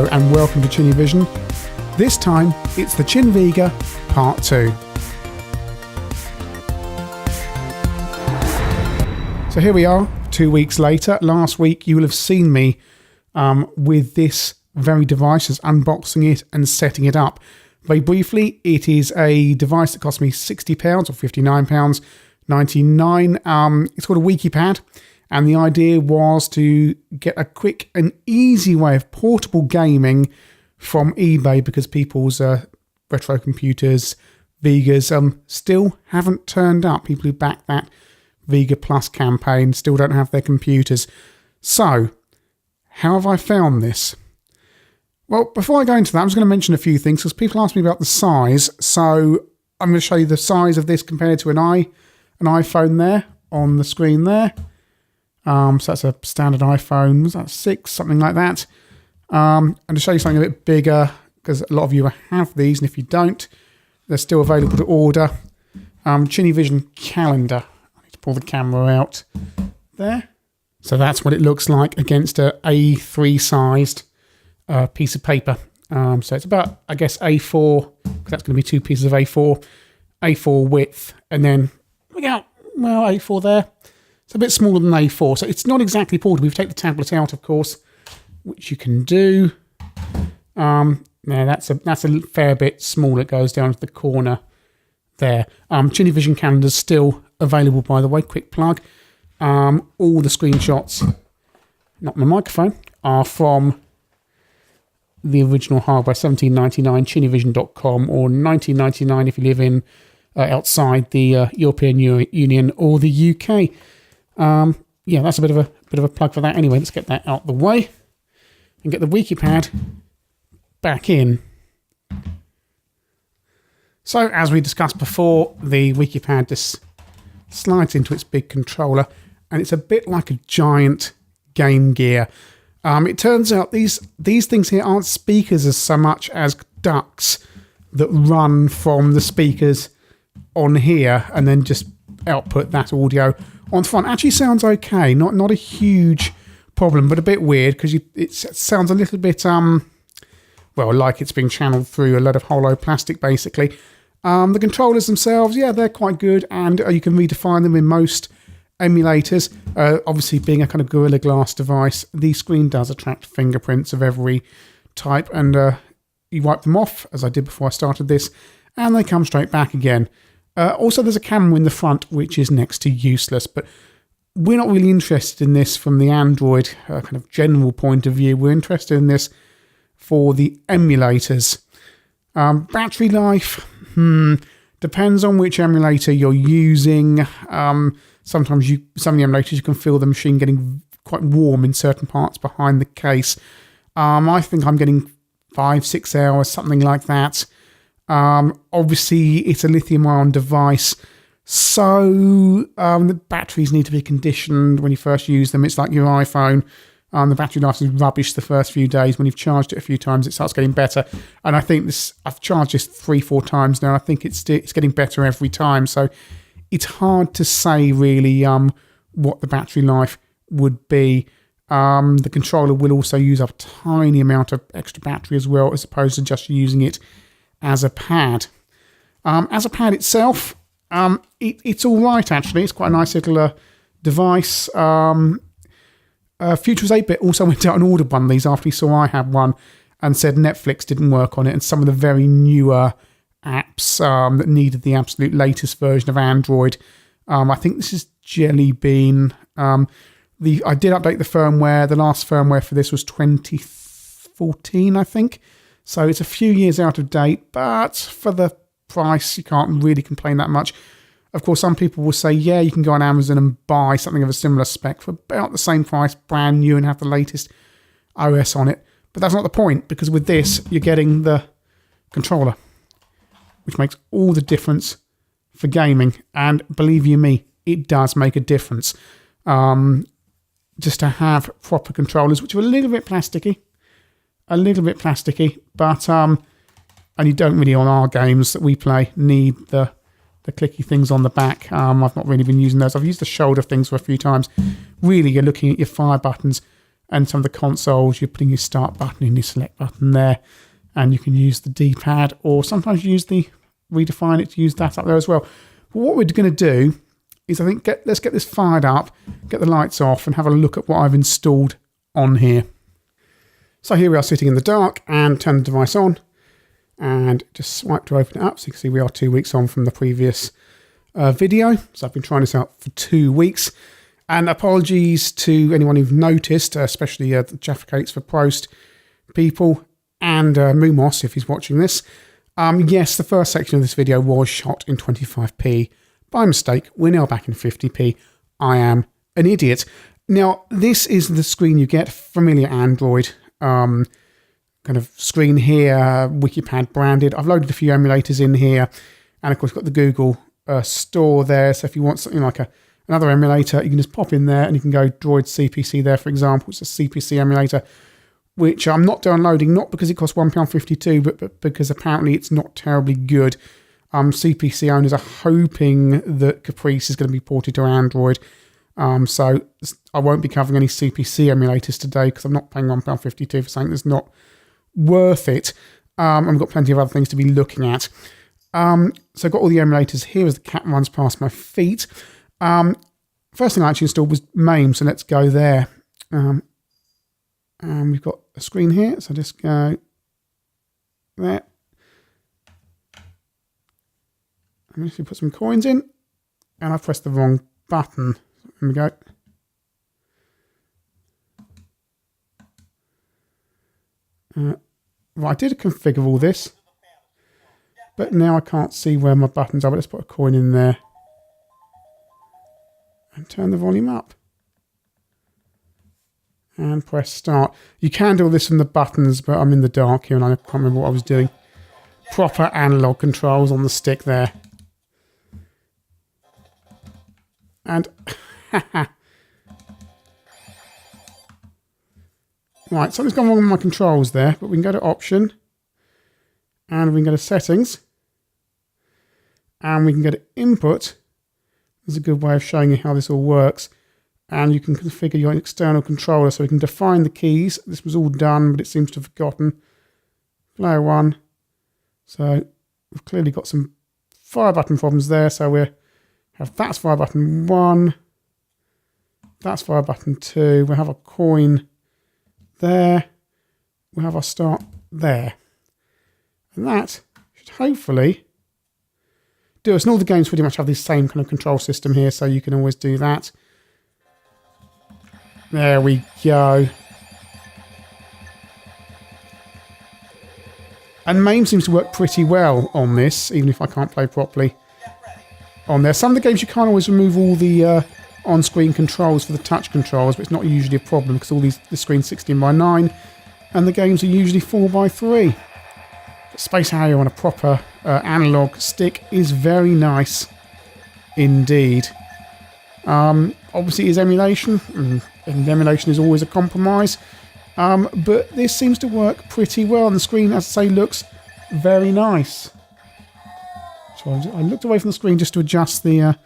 Hello and welcome to ChinnyVision. This time it's the ChinVega Part 2. So here we are, 2 weeks later. Last week you will have seen me with this very device, as unboxing it and setting it up. Very briefly, it is a device that cost me £60 or £59.99. It's called a Wikipad. And the idea was to get a quick and easy way of portable gaming from eBay, because people's retro computers, Vegas, still haven't turned up. People who backed that Vega Plus campaign still don't have their computers. So, how have I found this? Well, before I go into that, I'm just going to mention a few things, because people ask me about the size. So, I'm going to show you the size of this compared to an iPhone there on the screen there. So that's a standard iPhone, was that 6, something like that. And to show you something a bit bigger, because a lot of you have these, and if you don't, they're still available to order. ChinnyVision calendar. I need to pull the camera out there. So that's what it looks like against a A3 sized piece of paper. So it's about, I guess, A4, because that's going to be 2 pieces of A4 width, and then look out, well, A4 there. It's a bit smaller than A4, so it's not exactly portable. We've taken the tablet out, of course, which you can do. Now that's a fair bit smaller. It goes down to the corner there. ChinnyVision calendar's still available, by the way. Quick plug. All the screenshots, not my microphone, are from the original hardware, $17.99, ChinnyVision.com, or $19.99 if you live in outside the European Union or the UK. Yeah, that's a bit of a plug for that. Anyway, let's get that out the way and get the Wikipad back in. So, as we discussed before, the Wikipad just slides into its big controller, and it's a bit like a giant Game Gear. It turns out these things here aren't speakers as so much as ducts that run from the speakers on here and then just output that audio on front. Actually sounds okay, not a huge problem, but a bit weird, because it sounds a little bit well, like it's being channeled through a lot of hollow plastic, basically. The controllers themselves, yeah, they're quite good, and you can redefine them in most emulators. Obviously, being a kind of Gorilla Glass device, the screen does attract fingerprints of every type, and you wipe them off, as I did before I started this, and they come straight back again. Also, there's a camera in the front, which is next to useless, but we're not really interested in this from the Android kind of general point of view. We're interested in this for the emulators. Battery life, depends on which emulator you're using. Sometimes some of the emulators, you can feel the machine getting quite warm in certain parts behind the case. I think I'm getting 5-6 hours, something like that. Obviously, it's a lithium-ion device, so the batteries need to be conditioned when you first use them. It's like your iPhone. The battery life is rubbish the first few days. When you've charged it a few times, it starts getting better. And I think I've charged this 3-4 times now. I think it's getting better every time. So it's hard to say really what the battery life would be. The controller will also use up a tiny amount of extra battery as well, as opposed to just using it as a pad. As a pad itself, it's all right, actually. It's quite a nice little device. Futurist 8-Bit also went out and ordered one of these after he saw I had one, and said Netflix didn't work on it, and some of the very newer apps that needed the absolute latest version of Android. I think this is Jelly Bean. I did update the firmware. The last firmware for this was 2014, I think. So it's a few years out of date, but for the price, you can't really complain that much. Of course, some people will say, yeah, you can go on Amazon and buy something of a similar spec for about the same price, brand new, and have the latest OS on it. But that's not the point, because with this, you're getting the controller, which makes all the difference for gaming. And believe you me, it does make a difference. Just to have proper controllers, which are a little bit plasticky, but and you don't really, on our games that we play, need the clicky things on the back. I've not really been using those. I've used the shoulder things for a few times. Really, you're looking at your fire buttons And some of the consoles, you're putting your start button and your select button there. And you can use the D-pad, or sometimes use the redefine it to use that up there as well. But what we're going to do is, I think, let's get this fired up, get the lights off, and have a look at what I've installed on here. So here we are sitting in the dark, and turn the device on, and just swipe to open it up. So you can see we are 2 weeks on from the previous video. So I've been trying this out for 2 weeks. And apologies to anyone who've noticed, especially the Jaffa Cakes for Prost people, and Mumos, if he's watching this. Yes, the first section of this video was shot in 25p. By mistake, we're now back in 50p. I am an idiot. Now, this is the screen you get, familiar Android kind of screen here, Wikipad branded. I've loaded a few emulators in here, and of course got the Google store there. So if you want something like another emulator, you can just pop in there, and you can go Droid CPC there, for example. It's a CPC emulator, which I'm not downloading, not because it costs £1.52, but because apparently it's not terribly good. CPC owners are hoping that Caprice is going to be ported to Android. So I won't be covering any CPC emulators today, because I'm not paying £1.52 for something that's not worth it. I've got plenty of other things to be looking at. So I've got all the emulators here as the cat runs past my feet. First thing I actually installed was MAME, so let's go there. And we've got a screen here, so just go there. I'm going to put some coins in, and I've pressed the wrong button. Here we go. Right, I did configure all this, but now I can't see where my buttons are. But let's put a coin in there and turn the volume up. And press start. You can do all this from the buttons, but I'm in the dark here and I can't remember what I was doing. Proper analog controls on the stick there. And right, something's gone wrong with my controls there, but we can go to option, and we can go to settings, and we can go to input. There's a good way of showing you how this all works. And you can configure your external controller, so we can define the keys. This was all done, but it seems to have forgotten. Player 1. So we've clearly got some fire button problems there. So we have that's fire button 1. That's fire button 2. We have a coin there. We have our start there. And that should hopefully do us. And all the games pretty much have the same kind of control system here, so you can always do that. There we go. And MAME seems to work pretty well on this, even if I can't play properly on there. Some of the games you can't always remove all the on-screen controls for the touch controls, but it's not usually a problem because all the screen's 16:9 and the games are usually 4:3. Space Harrier on a proper analog stick is very nice indeed. Obviously, it is emulation, and emulation is always a compromise. But this seems to work pretty well, and the screen, as I say, looks very nice. So I looked away from the screen just to adjust the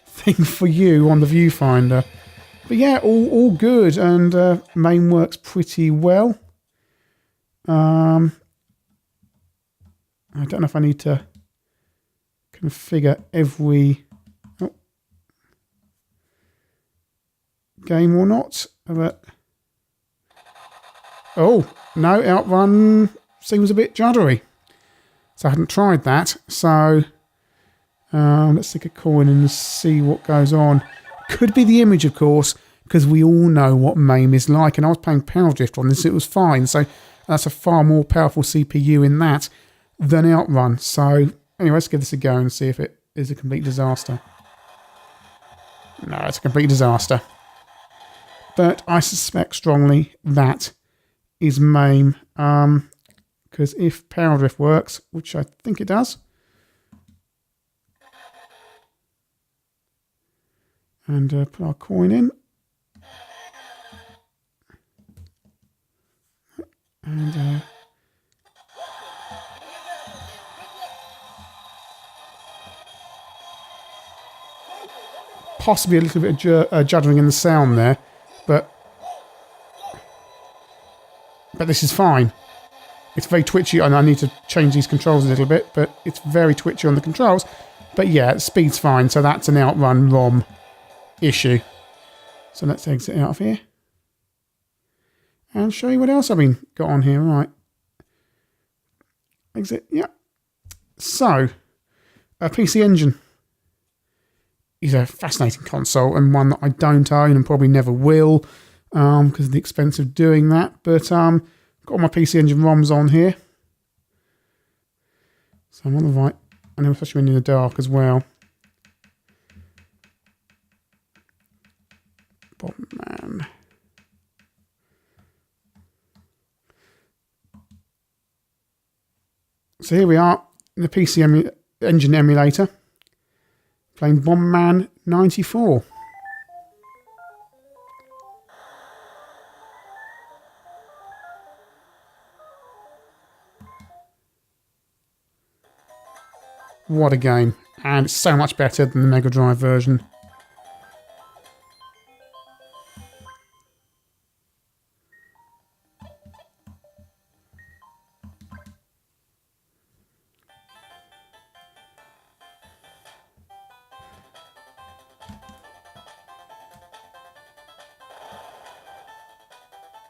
thing for you on the viewfinder. But yeah, all good, and MAME works pretty well. I don't know if I need to configure every game or not, but oh no, Outrun seems a bit juddery, so I hadn't tried that. So let's stick a coin and see what goes on. Could be the image, of course, because we all know what MAME is like, and I was playing Power Drift on this, it was fine. So that's a far more powerful CPU in that than Outrun. So anyway, let's give this a go and see if it is a complete disaster. No, it's a complete disaster. But I suspect strongly that is MAME, because if Power Drift works, which I think it does, and put our coin in, and possibly a little bit of juddering in the sound there, but but this is fine. It's very twitchy, and I need to change these controls a little bit, but it's very twitchy on the controls. But yeah, speed's fine, so that's an Outrun ROM issue. So let's exit out of here. And show you what else I've got on here. Right. Exit, yeah. So, PC Engine is a fascinating console, and one that I don't own and probably never will, because of the expense of doing that. But got all my PC Engine ROMs on here. So I'm on the right, and especially when in the dark as well. Bombman. So here we are in the PC Engine emulator, playing Bombman 94. What a game, and it's so much better than the Mega Drive version.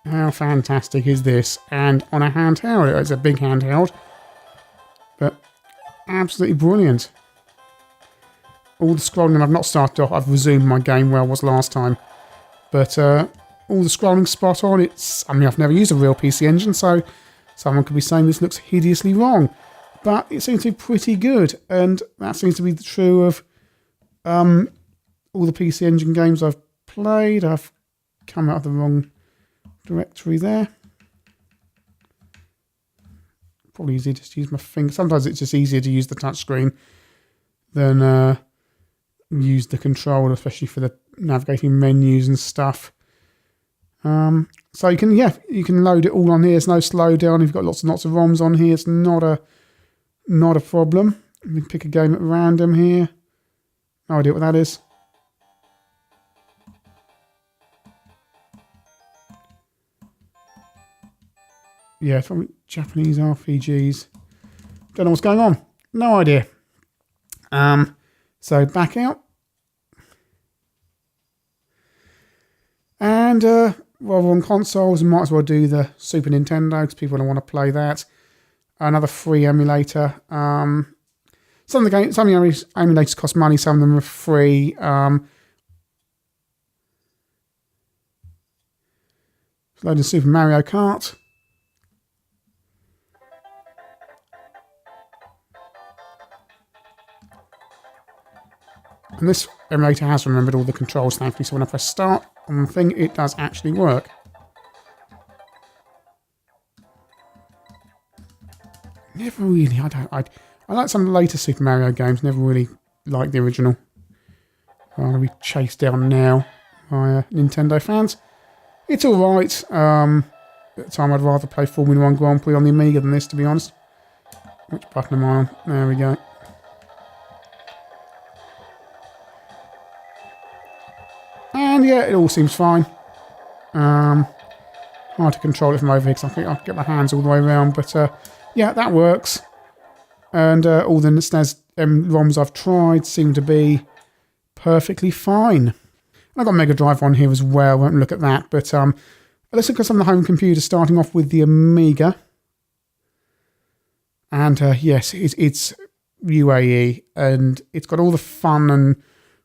How fantastic is this? And on a handheld, it's a big handheld, but absolutely brilliant. All the scrolling, I've not started off, I've resumed my game where I was last time, but all the scrolling spot on. I mean, I've never used a real PC Engine, so someone could be saying this looks hideously wrong, but it seems to be pretty good, and that seems to be true of all the PC Engine games I've played. I've come out of the wrong directory there. Probably easier just to use my finger. Sometimes it's just easier to use the touchscreen than use the controller, especially for the navigating menus and stuff. So you can load it all on here. There's no slowdown. You've got lots and lots of ROMs on here. It's not a problem. You can pick a game at random here. No idea what that is. Yeah, from Japanese RPGs. Don't know what's going on. No idea. So back out. And while we're on consoles, we might as well do the Super Nintendo because people don't want to play that. Another free emulator. Some of the emulators cost money, some of them are free. Loading Super Mario Kart. And this emulator has remembered all the controls, thankfully, so when I press start on the thing, it does actually work. Never really, I like some of the later Super Mario games, never really liked the original. I'm going to be chased down now by Nintendo fans. It's alright. At the time, I'd rather play Formula 1 Grand Prix on the Amiga than this, to be honest. Which button am I on? There we go. And yeah, it all seems fine. Hard to control it from over here because I think I can get my hands all the way around. But yeah, that works. And all the SNES ROMs I've tried seem to be perfectly fine. I've got Mega Drive on here as well. Won't look at that. But let's look at some of the home computers, starting off with the Amiga. And yes, it's UAE. And it's got all the fun and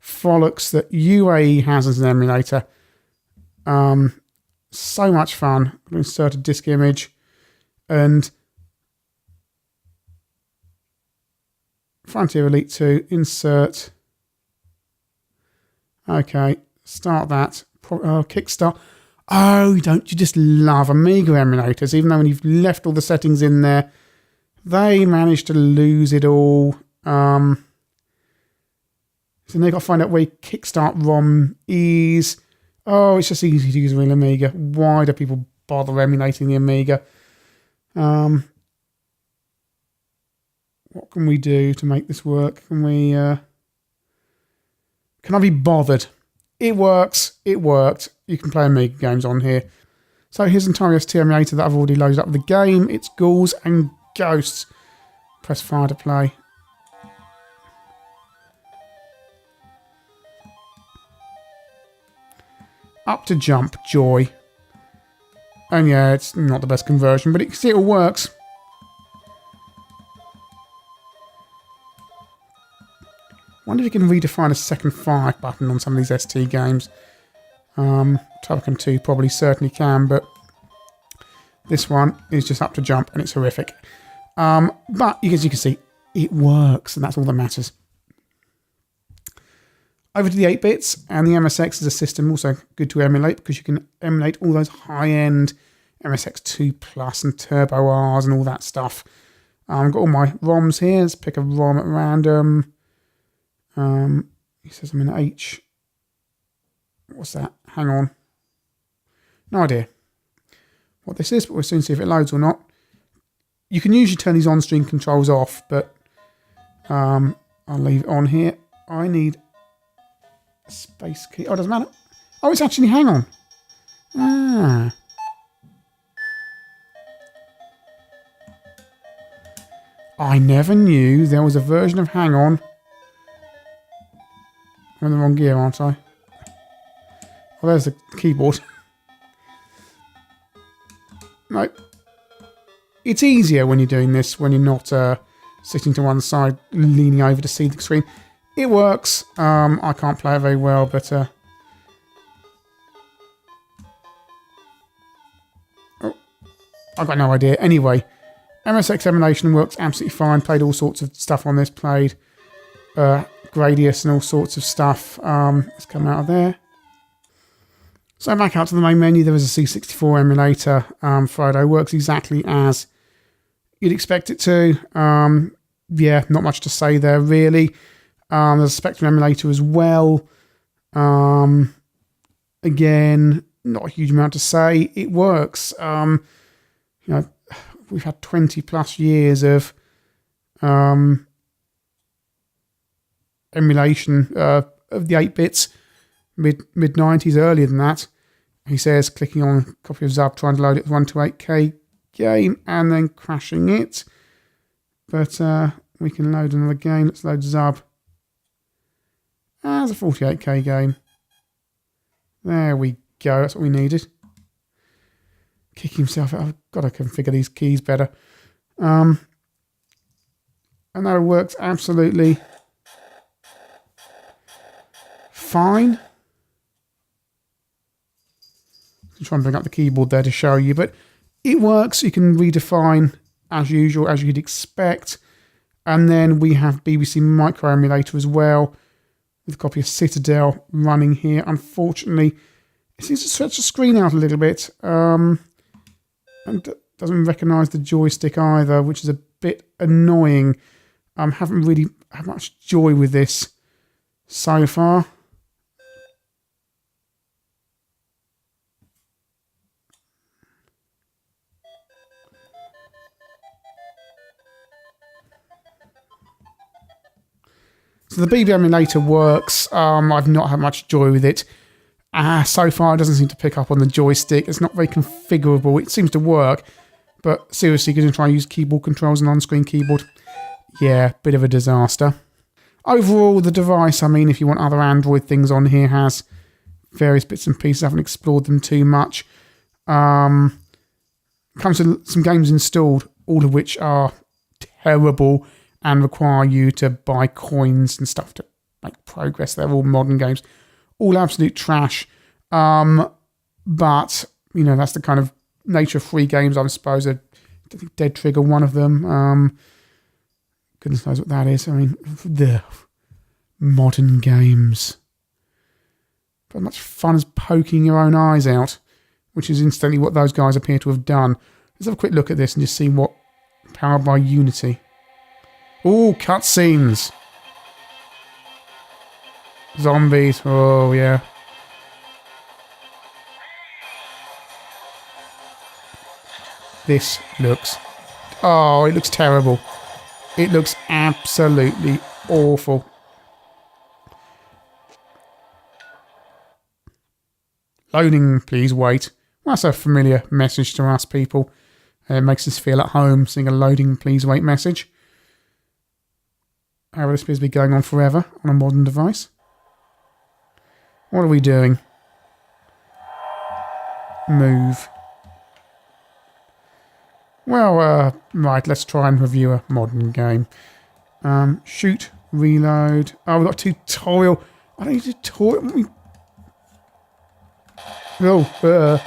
frolics that UAE has as an emulator. So much fun. I'm going to insert a disk image and Frontier Elite 2, insert. Okay, start that. Kickstart. Oh, don't you just love Amiga emulators? Even though when you've left all the settings in there, they manage to lose it all. So now you've got to find out where Kickstart ROM is. Oh, it's just easy to use a real Amiga. Why do people bother emulating the Amiga? What can we do to make this work? Can we... Can I be bothered? It works. It worked. You can play Amiga games on here. So here's an entire ST emulator that I've already loaded up with the game. It's Ghouls and Ghosts. Press fire to play. Up to jump, joy. And yeah, it's not the best conversion, but it still works. Wonder if you can redefine a second fire button on some of these ST games. Turrican 2 probably certainly can, but this one is just up to jump and it's horrific. But as you can see, it works, and that's all that matters. Over to the 8-bits, and the MSX is a system also good to emulate because you can emulate all those high-end MSX2 Plus and Turbo Rs and all that stuff. I've got all my ROMs here. Let's pick a ROM at random. He says I'm in H. What's that? Hang on. No idea what this is, but we'll soon see if it loads or not. You can usually turn these on-screen controls off, but I'll leave it on here. I need a space key. Oh, it doesn't matter. Oh, it's actually, hang on. Ah. I never knew there was a version of Hang On. I'm in the wrong gear, aren't I? Oh, there's the keyboard. No. It's easier when you're doing this, when you're not sitting to one side, leaning over to see the screen. It works. I can't play it very well, but... oh, I've got no idea. Anyway, MSX emulation works absolutely fine. Played all sorts of stuff on this. Played Gradius and all sorts of stuff. Let's come out of there. So back out to the main menu, there is a C64 emulator. Friday works exactly as you'd expect it to. Yeah, not much to say there really. There's a Spectrum emulator as well. Again, not a huge amount to say. It works. You know, we've had 20 plus years of emulation of the 8-bits. Mid-90s, earlier than that. He says, clicking on a copy of Zub, trying to load it with 128K game, and then crashing it. But we can load another game. Let's load Zub. There's a 48K game. There we go. That's what we needed. Kick himself out. I've got to configure these keys better. And that works absolutely fine. I'm trying to bring up the keyboard there to show you, but it works. You can redefine as usual, as you'd expect. And then we have BBC Micro Emulator as well, with a copy of Citadel running here. Unfortunately, it seems to stretch the screen out a little bit, and doesn't recognise the joystick either, which is a bit annoying. Haven't really had much joy with this so far. So the BB emulator works. I've not had much joy with it. So far, it doesn't seem to pick up on the joystick. It's not very configurable. It seems to work, but seriously, going to try and use keyboard controls and on-screen keyboard. Yeah, bit of a disaster. Overall, the device, I mean, if you want other Android things on here, has various bits and pieces. I haven't explored them too much. Comes with some games installed, all of which are terrible and require you to buy coins and stuff to make progress. They're all modern games. All absolute trash. But, you know, that's the kind of nature of free games, I suppose. I think Dead Trigger, one of them. Goodness knows what that is. I mean, the modern games. But much fun as poking your own eyes out, which is instantly what those guys appear to have done. Let's have a quick look at this and just see what... Powered by Unity. Ooh, cutscenes. Zombies. Oh, yeah. This looks... Oh, it looks terrible. It looks absolutely awful. Loading, please wait. Well, that's a familiar message to us people. It makes us feel at home, seeing a loading please wait message. However, this appears to be going on forever on a modern device. What are we doing? Move. Well, right, let's try and review a modern game. Shoot, reload. Oh, we've got tutorial. I don't need a tutorial. Oh,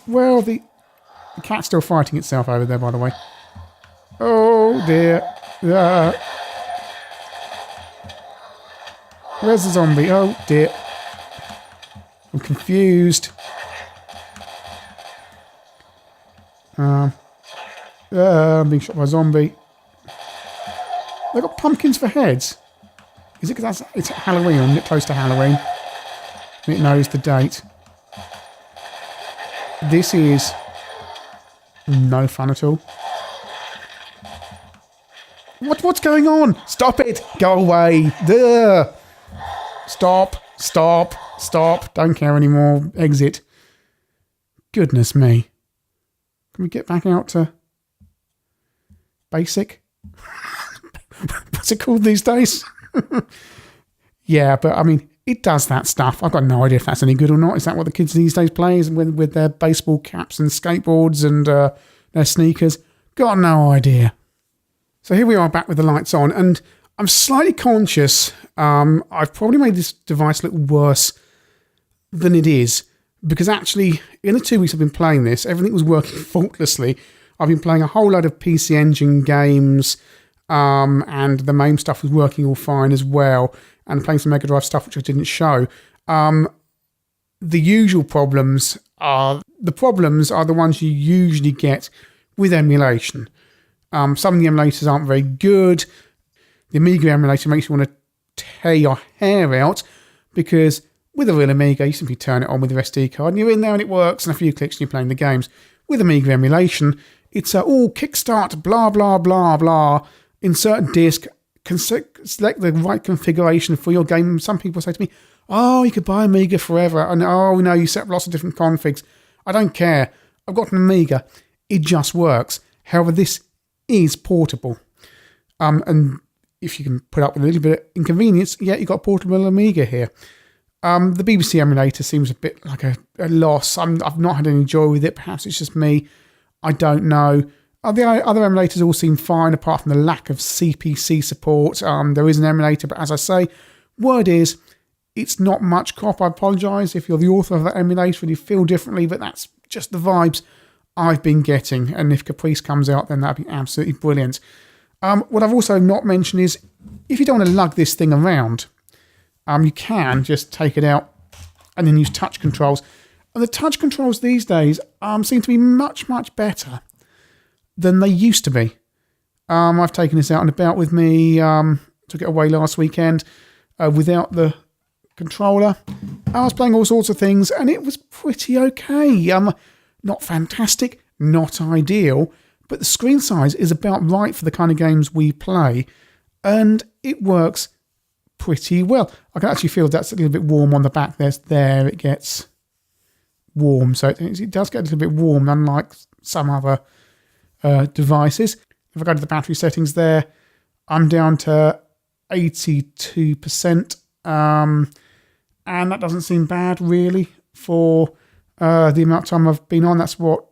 well, the cat's still fighting itself over there, by the way. Oh, dear. Where's the zombie? Oh, dear. I'm confused. I'm being shot by a zombie. They've got pumpkins for heads. Is it because it's Halloween, or is it close to Halloween? And it knows the date. This is no fun at all. What's going on? Stop it! Go away! Duh. Stop! Stop! Stop! Don't care anymore. Exit. Goodness me. Can we get back out to basic? What's it called these days? Yeah, but I mean, it does that stuff. I've got no idea if that's any good or not. Is that what the kids these days play? Is with their baseball caps and skateboards and their sneakers? Got no idea. So here we are back with the lights on, and I'm slightly conscious I've probably made this device look worse than it is, because actually in the 2 weeks I've been playing this, everything was working faultlessly. I've been playing a whole load of PC Engine games, and the MAME stuff was working all fine as well, and playing some Mega Drive stuff which I didn't show. The usual problems are the ones you usually get with emulation. Some of the emulators aren't very good. The Amiga emulator makes you want to tear your hair out, because with a real Amiga, you simply turn it on with your SD card and you're in there and it works, and a few clicks and you're playing the games. With Amiga emulation, it's kickstart, blah, blah, blah, blah, insert disk, select the right configuration for your game. Some people say to me, oh, you could buy Amiga forever, and oh no, you set up lots of different configs. I don't care. I've got an Amiga. It just works. However, this is portable. And if you can put up with a little bit of inconvenience, yeah, you've got a portable Amiga here. The BBC emulator seems a bit like a loss. I've not had any joy with it. Perhaps it's just me. I don't know. The other emulators all seem fine, apart from the lack of CPC support. There is an emulator, but as I say, word is, it's not much crop. I apologise if you're the author of that emulator and you feel differently, but that's just the vibes I've been getting. And if Caprice comes out, then that'd be absolutely brilliant. What I've also not mentioned is, if you don't want to lug this thing around, you can just take it out and then use touch controls. And the touch controls these days seem to be much, much better than they used to be. I've taken this out and about with me, took it away last weekend without the controller. I was playing all sorts of things and it was pretty okay. Not fantastic, not ideal, but the screen size is about right for the kind of games we play, and it works pretty well. I can actually feel that's a little bit warm on the back. There it gets warm, so it does get a little bit warm, unlike some other devices. If I go to the battery settings there, I'm down to 82%, and that doesn't seem bad really for the amount of time I've been on. That's what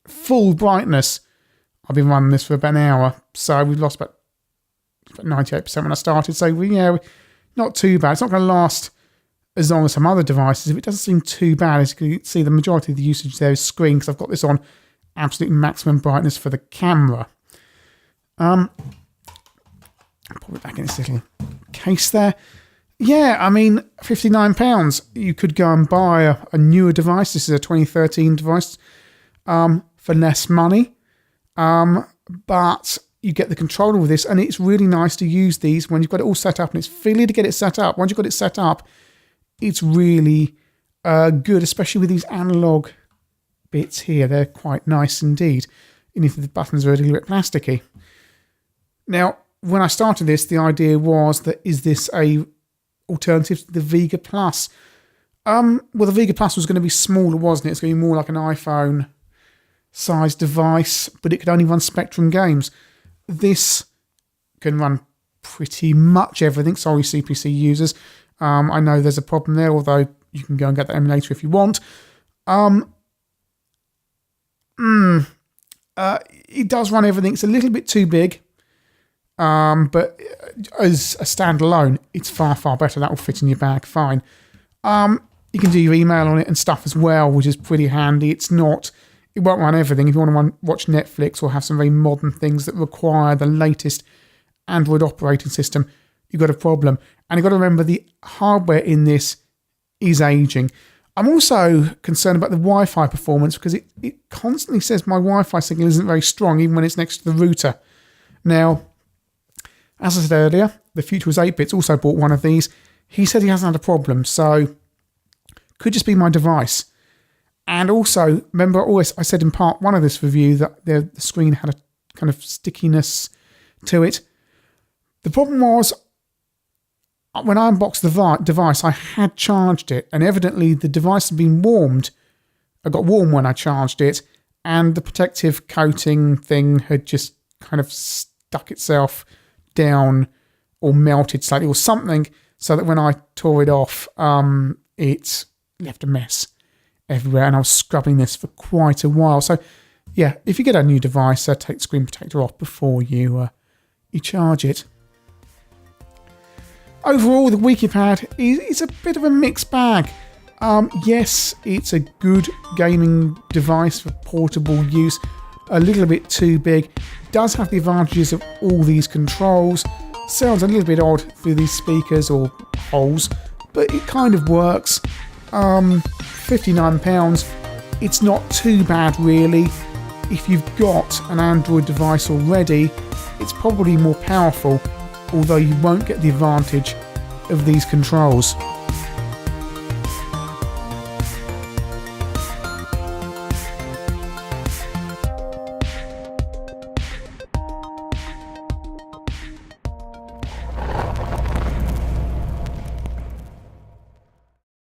full brightness. I've been running this for about an hour, so we've lost about 98% when I started. So yeah, not too bad. It's not going to last as long as some other devices. If it doesn't seem too bad, as you can see, the majority of the usage there is screen, because I've got this on absolute maximum brightness for the camera. I'll put it back in this little case there. Yeah, I mean, £59. You could go and buy a newer device. This is a 2013 device for less money. But you get the controller with this, and it's really nice to use these when you've got it all set up, and it's fiddly to get it set up. Once you've got it set up, it's really good, especially with these analog bits here. They're quite nice indeed, and if the buttons are a little bit plasticky. Now, when I started this, the idea was that, is this a alternative to the Vega Plus. Well, the Vega Plus was going to be smaller, wasn't it? It's going to be more like an iPhone-sized device, but it could only run Spectrum games. This can run pretty much everything. Sorry, CPC users. I know there's a problem there, although you can go and get the emulator if you want. It does run everything. It's a little bit too big, but as a standalone, it's far, far better. That will fit in your bag fine. You can do your email on it and stuff as well, which is pretty handy. It won't run everything. If you want to watch Netflix or have some very modern things that require the latest Android operating system, you've got a problem. And you've got to remember the hardware in this is aging. I'm also concerned about the Wi-Fi performance because it constantly says my Wi-Fi signal isn't very strong even when it's next to the router. Now, as I said earlier, the Future was 8-Bits also bought one of these. He said he hasn't had a problem, so could just be my device. And also, remember I said in part one of this review that the screen had a kind of stickiness to it. The problem was, when I unboxed the device, I had charged it, and evidently the device had been warmed. It got warm when I charged it, and the protective coating thing had just kind of stuck itself down or melted slightly or something, so that when I tore it off, it left a mess everywhere, and I was scrubbing this for quite a while. So, yeah, if you get a new device, take the screen protector off before you charge it. Overall, the Wikipad is a bit of a mixed bag. Yes, it's a good gaming device for portable use. A little bit too big. Does have the advantages of all these controls. Sounds a little bit odd through these speakers or holes, but it kind of works. £59. It's not too bad, really. If you've got an Android device already, it's probably more powerful, although you won't get the advantage of these controls.